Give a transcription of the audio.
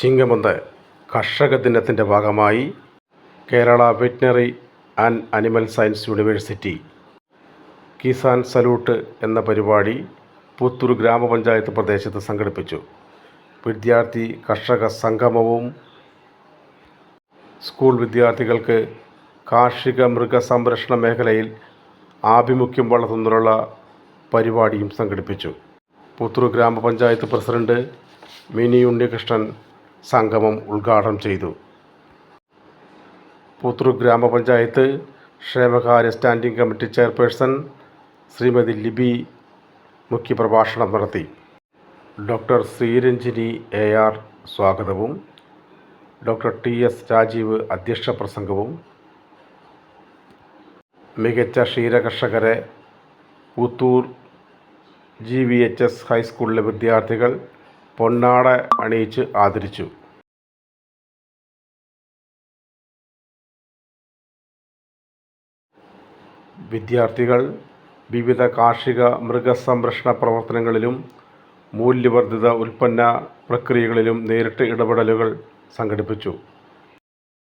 ചിങ്ങമൊന്ന് കർഷക ദിനത്തിൻ്റെ ഭാഗമായി Kerala veterinary and animal science university Kisan salute എന്ന പരിപാടി പുത്തൂർ ഗ്രാമപഞ്ചായത്ത് പ്രദേശത്ത് സംഘടിപ്പിച്ചു. വിദ്യാർത്ഥി കർഷക സംഗമവും സ്കൂൾ വിദ്യാർത്ഥികൾക്ക് കാർഷിക മൃഗസംരക്ഷണ മേഖലയിൽ ആഭിമുഖ്യം വളർത്തുന്നതിനുള്ള പരിപാടിയും സംഘടിപ്പിച്ചു. പുത്തൂർ ഗ്രാമപഞ്ചായത്ത് പ്രസിഡന്റ് മിനി ഉണ്ണികൃഷ്ണൻ സംഗമം ഉദ്ഘാടനം ചെയ്തു. പുത്തൂർ ഗ്രാമപഞ്ചായത്ത് ക്ഷേമകാര്യ standing committee chairperson Shrimati Libi മുഖ്യപ്രഭാഷണം നടത്തി. ഡോക്ടർ ശ്രീരഞ്ജിനി AR സ്വാഗതവും ഡോക്ടർ TS രാജീവ് അധ്യക്ഷ പ്രസംഗവും മികച്ച ക്ഷീരകർഷകരെ പുത്തൂർ GVHS ഹൈസ്കൂളിലെ വിദ്യാർത്ഥികൾ പൊന്നാട അണിയിച്ച് ആദരിച്ചു. വിദ്യാർത്ഥികൾ വിവിധ കാർഷിക മൃഗസംരക്ഷണ പ്രവർത്തനങ്ങളിലും മൂല്യവർദ്ധിത ഉൽപ്പന്ന പ്രക്രിയകളിലും നേരിട്ട് ഇടപെടലുകൾ സംഘടിപ്പിച്ചു.